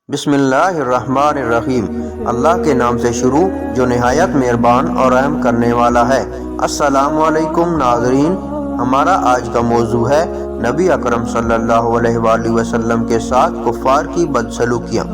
بسم اللہ الرحمن الرحیم۔ اللہ کے نام سے شروع جو نہایت مہربان اور رحم کرنے والا ہے۔ السلام علیکم ناظرین، ہمارا آج کا موضوع ہے نبی اکرم صلی اللہ علیہ وآلہ وسلم کے ساتھ کفار کی بدسلوکیاں۔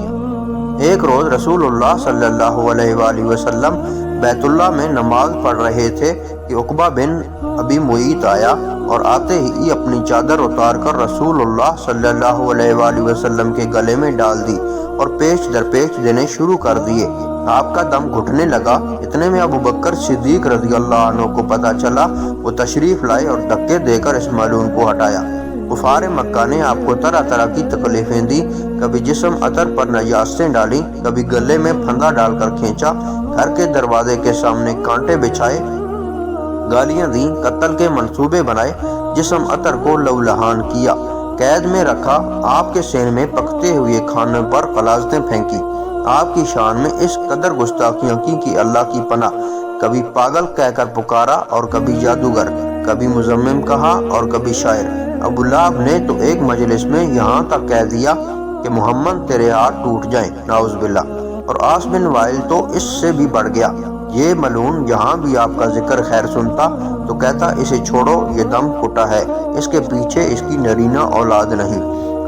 ایک روز رسول اللہ صلی اللہ علیہ وآلہ وسلم بیت اللہ میں نماز پڑھ رہے تھے کہ عقبہ بن ابی معیط آیا اور آتے ہی اپنی چادر اتار کر رسول اللہ صلی اللہ علیہ وآلہ وسلم کے گلے میں ڈال دی اور پیچ در پیچ دینے شروع کر دیے۔ آپ کا دم گھٹنے لگا۔ اتنے میں ابو بکر صدیق رضی اللہ عنہ کو پتہ چلا، وہ تشریف لائے اور دھکے دے کر اس ملعون کو ہٹایا۔ کفار مکہ نے آپ کو طرح طرح کی تکلیفیں دی، کبھی جسم عطر پر نجاستیں ڈالیں، کبھی گلے میں پھندا ڈال کر کھینچا، گھر کے دروازے کے سامنے کانٹے بچھائے، گالیاں دیں، قتل کے منصوبے بنائے، جسم عطر کو لہولہان کیا، قید میں رکھا، آپ کے سینے میں پکتے ہوئے کھانے پر غلاظتیں پھینکی، آپ کی شان میں اس قدر گستاخیاں کی کہ اللہ کی پناہ، کبھی پاگل کہہ کر پکارا اور کبھی جادوگر، کبھی مزمم کہا اور کبھی شاعر۔ ابو لہب نے تو ایک مجلس میں یہاں تک کہہ دیا کہ محمد تیرے ہاتھ ٹوٹ جائیں، نعوذ باللہ۔ اور عاص بن وائل تو اس سے بھی بڑھ گیا۔ یہ ملعون جہاں بھی آپ کا ذکر خیر سنتا تو کہتا، اسے چھوڑو، یہ دم کٹا ہے، اس کے پیچھے اس کی نرینہ اولاد نہیں۔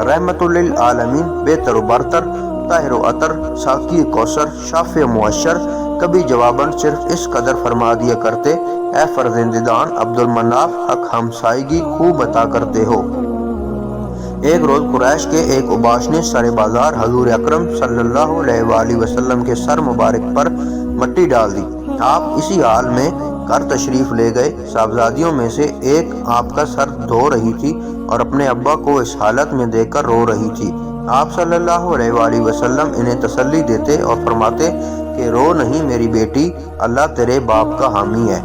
رحمت للعالمین، بہتر و برتر، طاہر و عطر، ساقی کوثر، شافع معشر، کبھی جواباً صرف اس قدر فرما دیا کرتے، اے فرزندگان عبد المناف، حق ہمسائیگی خوب عطا کرتے ہو۔ ایک روز قریش کے ایک اوباش نے سر بازار حضور اکرم صلی اللہ علیہ وآلہ وسلم کے سر مبارک پر مٹی ڈال دی۔ آپ اسی حال میں گھر تشریف لے گئے۔ صاحبزادیوں میں سے ایک آپ کا سر دھو رہی تھی اور اپنے ابا کو اس حالت میں دیکھ کر رو رہی تھی۔ آپ صلی اللہ علیہ وآلہ وسلم انہیں تسلی دیتے اور فرماتے کہ رو نہیں میری بیٹی، اللہ تیرے باپ کا حامی ہے۔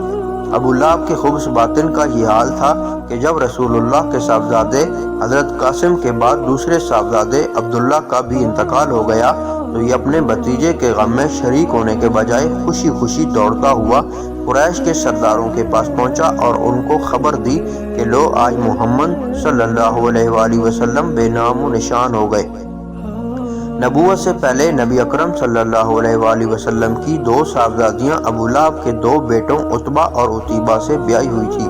ابو لہب کے خبث باطن کا یہ حال تھا کہ جب رسول اللہ کے صاحبزادے حضرت قاسم کے بعد دوسرے صاحبزادے عبداللہ کا بھی انتقال ہو گیا تو یہ اپنے بھتیجے کے غم میں شریک ہونے کے بجائے خوشی خوشی دوڑتا ہوا قریش کے سرداروں کے پاس پہنچا اور ان کو خبر دی کہ لو آج محمد صلی اللہ علیہ وآلہ وسلم بے نام و نشان ہو گئے۔ نبوت سے پہلے نبی اکرم صلی اللہ علیہ وآلہ وسلم کی دو صاحبزادیاں ابو لہب کے دو بیٹوں عتبہ اور عتیبہ سے بیاہی ہوئی تھی۔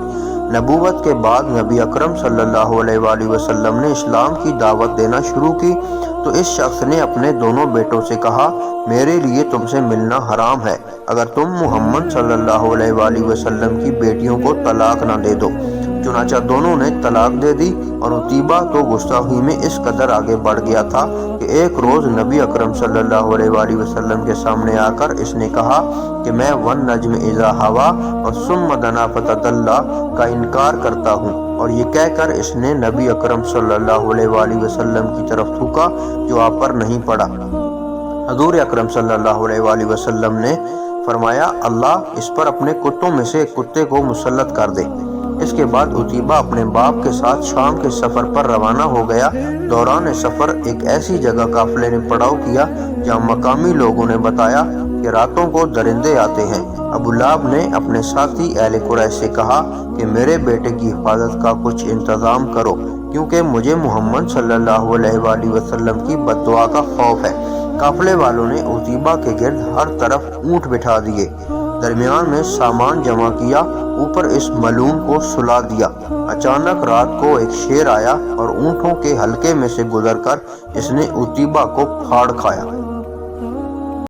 نبوت کے بعد نبی اکرم صلی اللہ علیہ وآلہ وسلم نے اسلام کی دعوت دینا شروع کی تو اس شخص نے اپنے دونوں بیٹوں سے کہا، میرے لیے تم سے ملنا حرام ہے اگر تم محمد صلی اللہ علیہ وآلہ وسلم کی بیٹیوں کو طلاق نہ دے دو۔ چنانچہ دونوں نے طلاق دے دی اور عتیبہ تو گستاخی میں اس قدر آگے بڑھ گیا تھا کہ ایک روز نبی اکرم صلی اللہ علیہ وآلہ وسلم کے سامنے آ کر اس نے کہا کہ میں والنجم اذا ہوا اور ثم دنا فتدلی کا انکار کرتا ہوں، اور یہ کہہ کر اس نے نبی اکرم صلی اللہ علیہ وآلہ وسلم کی طرف تھوکا جو آپ پر نہیں پڑا۔ حضور اکرم صلی اللہ علیہ وآلہ وسلم نے فرمایا، اللہ اس پر اپنے کتوں میں سے ایک کتے کو مسلط کر دے۔ اس کے بعد عتیبہ اپنے باپ کے ساتھ شام کے سفر پر روانہ ہو گیا۔ دوران سفر ایک ایسی جگہ قافلے نے پڑاؤ کیا جہاں مقامی لوگوں نے بتایا کہ راتوں کو درندے آتے ہیں۔ ابو لہب نے اپنے ساتھی اہل قریش سے کہا کہ میرے بیٹے کی حفاظت کا کچھ انتظام کرو کیونکہ مجھے محمد صلی اللہ علیہ وآلہ وسلم کی بد دعا کا خوف ہے۔ قافلے والوں نے عتیبہ کے گرد ہر طرف اونٹ بٹھا دیے، درمیان میں سامان جمع کیا، اوپر اس ملعون کو سلا دیا۔ اچانک رات کو ایک شیر آیا اور اونٹوں کے حلقے میں سے گزر کر اس نے عتیبہ کو پھاڑ کھایا۔